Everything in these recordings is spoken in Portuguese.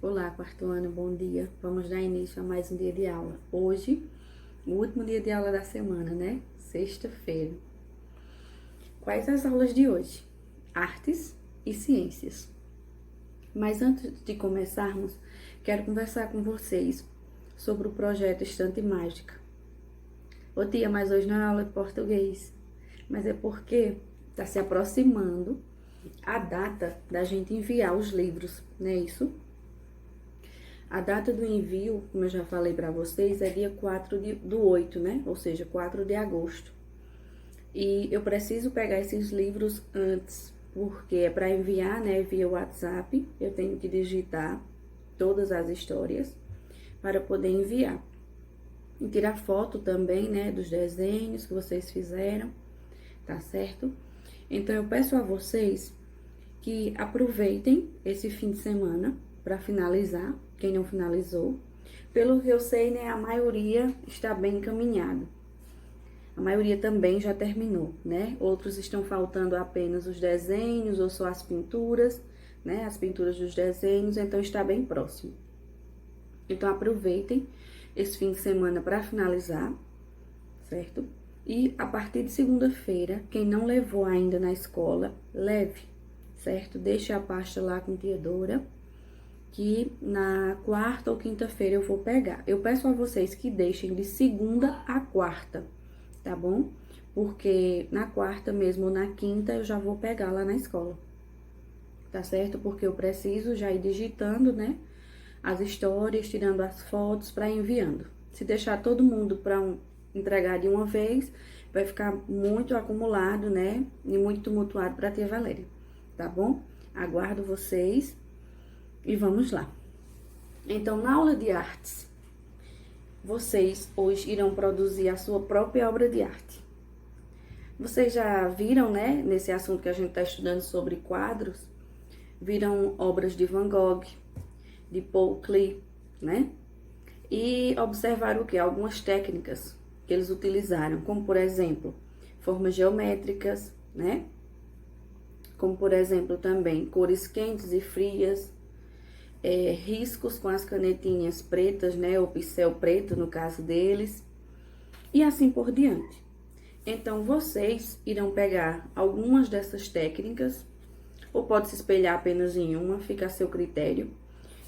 Olá, quarto ano, bom dia. Vamos dar início a mais um dia de aula. Hoje, o último dia de aula da semana, né? Sexta-feira. Quais as aulas de hoje? Artes e ciências. Mas antes de começarmos, quero conversar com vocês sobre o projeto Estante Mágica. Ô tia, mas hoje não é aula de português. Mas é porque está se aproximando a data da gente enviar os livros, não é isso? A data do envio, como eu já falei para vocês, é dia 4/8, né? Ou seja, 4 de agosto. E eu preciso pegar esses livros antes, porque é para enviar, né, via WhatsApp. Eu tenho que digitar todas as histórias para poder enviar. E tirar foto também, né, dos desenhos que vocês fizeram, tá certo? Então, eu peço a vocês que aproveitem esse fim de semana para finalizar, quem não finalizou. Pelo que eu sei, né, a maioria está bem encaminhado. A maioria também já terminou, né? Outros estão faltando apenas os desenhos ou só as pinturas, né? As pinturas dos desenhos, então está bem próximo. Então, aproveitem esse fim de semana para finalizar, certo? E a partir de segunda-feira, quem não levou ainda na escola, leve, certo? Deixe a pasta lá com tia Dora, que na quarta ou quinta-feira eu vou pegar. Eu peço a vocês que deixem de segunda a quarta, tá bom? Porque na quarta mesmo ou na quinta eu já vou pegar lá na escola, tá certo? Porque eu preciso já ir digitando, né, as histórias, tirando as fotos para enviando. Se deixar todo mundo para entregar de uma vez, vai ficar muito acumulado, né, e muito tumultuado para a tia Valéria, tá bom? Aguardo vocês. E vamos lá. Então, na aula de artes, vocês hoje irão produzir a sua própria obra de arte. Vocês já viram, né, nesse assunto que a gente está estudando sobre quadros, viram obras de Van Gogh, de Paul Klee, né? E observaram o quê? Algumas técnicas que eles utilizaram, como por exemplo, formas geométricas, né? Como por exemplo também cores quentes e frias, riscos com as canetinhas pretas, né, ou pincel preto no caso deles, e assim por diante. Então, vocês irão pegar algumas dessas técnicas, ou pode se espelhar apenas em uma, fica a seu critério,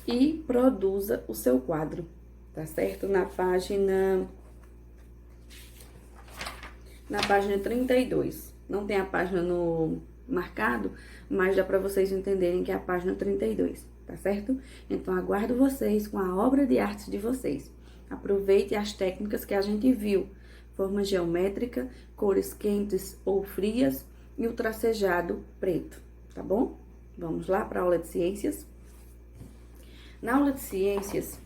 e produza o seu quadro, tá certo? Na página 32. Não tem a página no marcado, mas dá para vocês entenderem que é a página 32. Tá certo? Então, aguardo vocês com a obra de arte de vocês. Aproveite as técnicas que a gente viu. Forma geométrica, cores quentes ou frias e o tracejado preto, tá bom? Vamos lá para a aula de ciências? Na aula de ciências,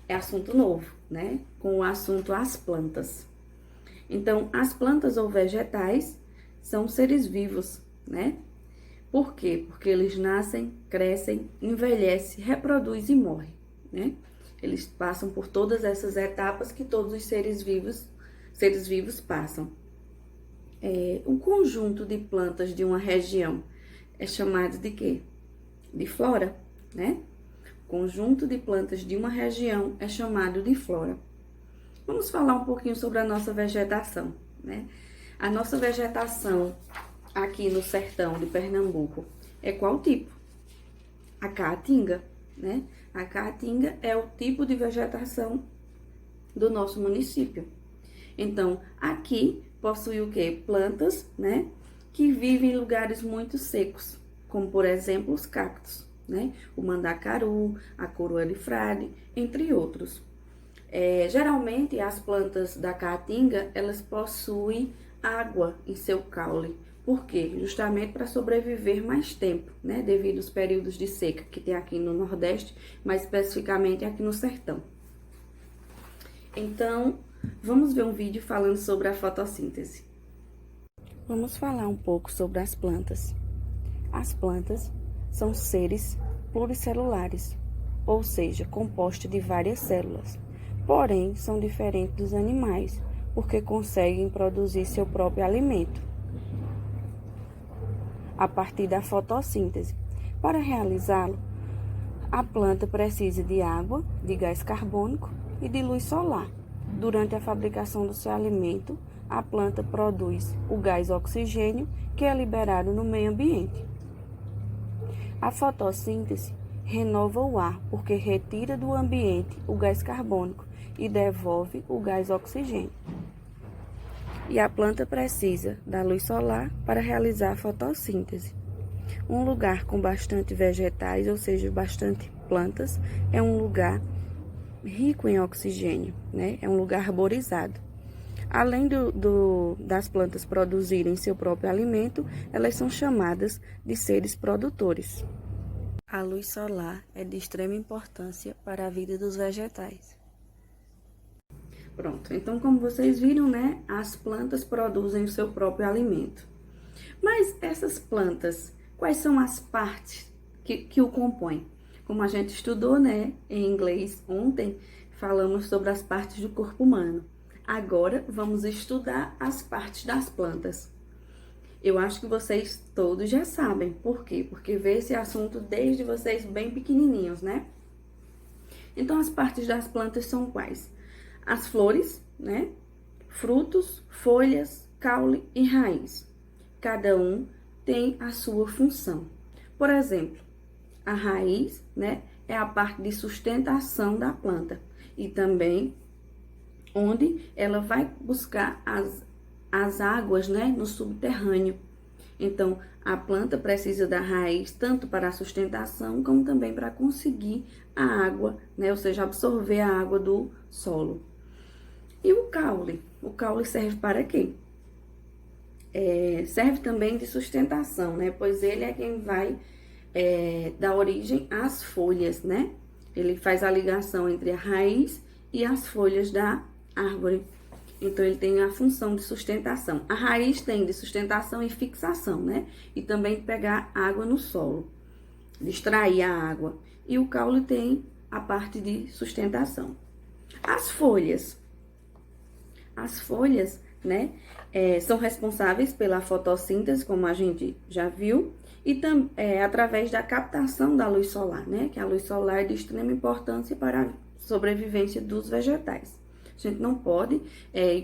é assunto novo, né? Com o assunto as plantas. Então, as plantas ou vegetais são seres vivos, né? Por quê? Porque eles nascem, crescem, envelhecem, reproduzem e morrem, né? Eles passam por todas essas etapas que todos os seres vivos passam. Um conjunto de plantas de uma região é chamado de quê? De flora, né? O conjunto de plantas de uma região é chamado de flora. Vamos falar um pouquinho sobre a nossa vegetação, né? A nossa vegetação aqui no sertão de Pernambuco é qual tipo? A caatinga, né? A caatinga é o tipo de vegetação do nosso município. Então, aqui possui o quê? Plantas, né? Que vivem em lugares muito secos, como por exemplo os cactos, né? O mandacaru, a coroa de frade, entre outros. Geralmente as plantas da caatinga, elas possuem água em seu caule. Por quê? Justamente para sobreviver mais tempo, né? Devido aos períodos de seca que tem aqui no Nordeste, mais especificamente aqui no Sertão. Então, vamos ver um vídeo falando sobre a fotossíntese. Vamos falar um pouco sobre as plantas. As plantas são seres pluricelulares, ou seja, compostos de várias células. Porém, são diferentes dos animais, porque conseguem produzir seu próprio alimento a partir da fotossíntese. Para realizá-lo, A planta precisa de água, de gás carbônico e de luz solar. Durante a fabricação do seu alimento, a planta produz o gás oxigênio, que é liberado no meio ambiente. A fotossíntese renova o ar, porque retira do ambiente o gás carbônico e devolve o gás oxigênio. E a planta precisa da luz solar para realizar a fotossíntese. Um lugar com bastante vegetais, ou seja, bastante plantas, é um lugar rico em oxigênio, né? É um lugar arborizado. Além das plantas produzirem seu próprio alimento, elas são chamadas de seres produtores. A luz solar é de extrema importância para a vida dos vegetais. Pronto, então como vocês viram, né, as plantas produzem o seu próprio alimento. Mas essas plantas, quais são as partes que o compõem? Como a gente estudou, né, em inglês ontem, falamos sobre as partes do corpo humano. Agora vamos estudar as partes das plantas. Eu acho que vocês todos já sabem. Por quê? Porque vê esse assunto desde vocês bem pequenininhos, né? Então, as partes das plantas são quais? As flores, né? Frutos, folhas, caule e raiz. Cada um tem a sua função. Por exemplo, a raiz, né, é a parte de sustentação da planta e também onde ela vai buscar as águas, né, no subterrâneo. Então, a planta precisa da raiz tanto para a sustentação como também para conseguir a água, né, ou seja, absorver a água do solo. E o caule? O caule serve para quê? Serve também de sustentação, né, pois ele é quem vai dar origem às folhas, né? Ele faz a ligação entre a raiz e as folhas da árvore. Então, ele tem a função de sustentação. A raiz tem de sustentação e fixação, né? E também de pegar água no solo, de extrair a água. E o caule tem a parte de sustentação. As folhas, né, são responsáveis pela fotossíntese, como a gente já viu, e através da captação da luz solar, né? Que a luz solar é de extrema importância para a sobrevivência dos vegetais. A gente não pode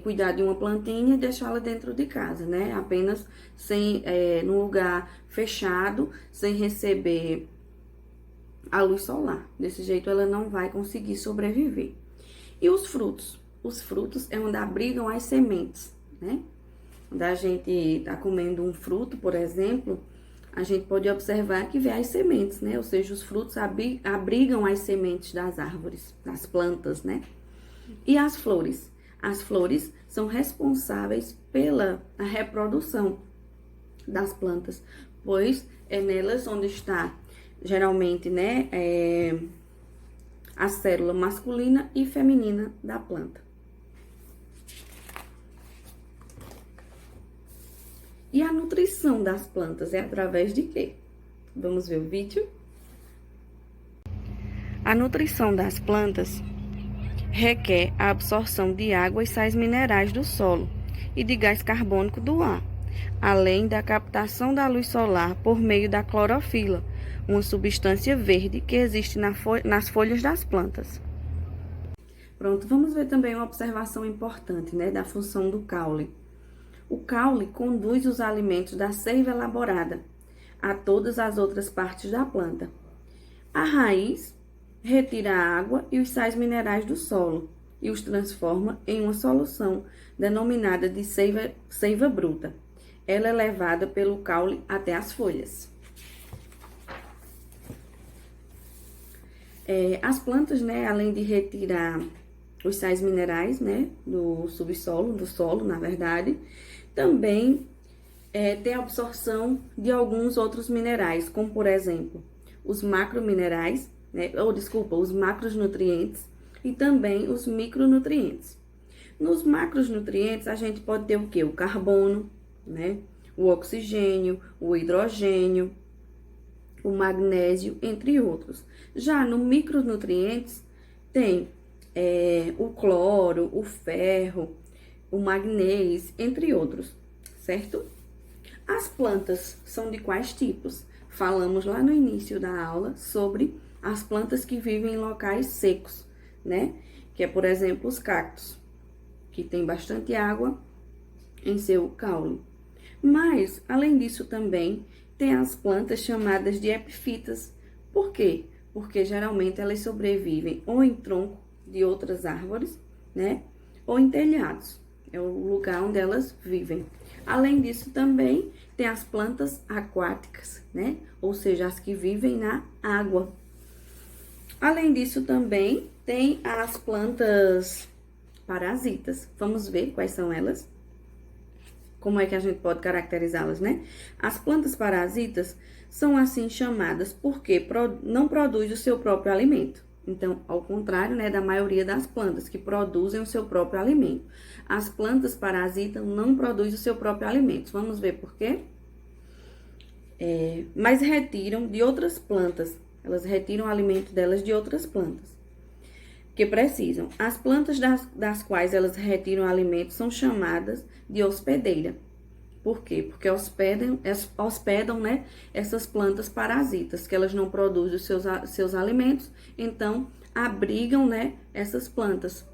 cuidar de uma plantinha e deixá-la dentro de casa, né? Apenas num lugar fechado, sem receber a luz solar. Desse jeito, ela não vai conseguir sobreviver. E os frutos? Os frutos é onde abrigam as sementes, né? Quando a gente tá comendo um fruto, por exemplo, a gente pode observar que vê as sementes, né? Ou seja, os frutos abrigam as sementes das árvores, das plantas, né? E as flores? As flores são responsáveis pela reprodução das plantas, pois é nelas onde está, geralmente, né, a célula masculina e feminina da planta. E a nutrição das plantas é através de quê? Vamos ver o vídeo? A nutrição das plantas requer a absorção de água e sais minerais do solo e de gás carbônico do ar, além da captação da luz solar por meio da clorofila, uma substância verde que existe nas folhas das plantas. Pronto, vamos ver também uma observação importante, né, da função do caule. O caule conduz os alimentos da seiva elaborada a todas as outras partes da planta. A raiz retira a água e os sais minerais do solo e os transforma em uma solução denominada de seiva bruta. Ela é levada pelo caule até as folhas. As plantas, né, além de retirar os sais minerais, né, do subsolo, do solo, na verdade, também tem a absorção de alguns outros minerais, como, por exemplo, os macrominerais, né, os macronutrientes e também os micronutrientes. Nos macronutrientes, a gente pode ter o quê? O carbono, né, o oxigênio, o hidrogênio, o magnésio, entre outros. Já no micronutrientes, tem o cloro, o ferro, o magnésio, entre outros, certo? As plantas são de quais tipos? Falamos lá no início da aula sobre as plantas que vivem em locais secos, né? Que é, por exemplo, os cactos, que tem bastante água em seu caule. Mas, além disso também, tem as plantas chamadas de epífitas. Por quê? Porque geralmente elas sobrevivem ou em tronco de outras árvores, né? Ou em telhados. É o lugar onde elas vivem. Além disso também tem as plantas aquáticas, né? Ou seja, as que vivem na água. Além disso também tem as plantas parasitas. Vamos ver quais são elas? Como é que a gente pode caracterizá-las, né? As plantas parasitas são assim chamadas porque não produzem o seu próprio alimento. Então, ao contrário, né, da maioria das plantas que produzem o seu próprio alimento. As plantas parasitas não produzem o seu próprio alimento. Vamos ver por quê? Mas retiram de outras plantas. Elas retiram o alimento delas de outras plantas que precisam. As plantas das quais elas retiram o alimento são chamadas de hospedeira. Por quê? Porque hospedam, né, essas plantas parasitas, que elas não produzem os seus alimentos, então abrigam, né, essas plantas.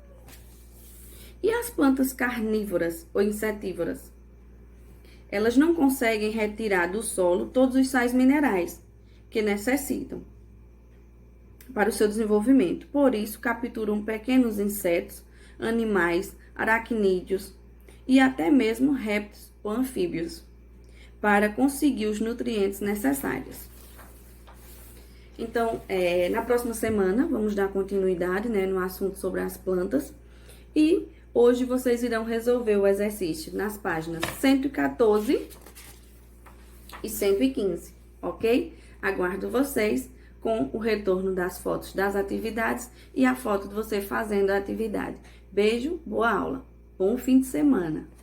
E as plantas carnívoras ou insetívoras? Elas não conseguem retirar do solo todos os sais minerais que necessitam para o seu desenvolvimento. Por isso, capturam pequenos insetos, animais, aracnídeos e até mesmo répteis ou anfíbios para conseguir os nutrientes necessários. Então, na próxima semana, vamos dar continuidade, né, no assunto sobre as plantas. E hoje vocês irão resolver o exercício nas páginas 114 e 115, ok? Aguardo vocês com o retorno das fotos das atividades e a foto de você fazendo a atividade. Beijo, boa aula, bom fim de semana!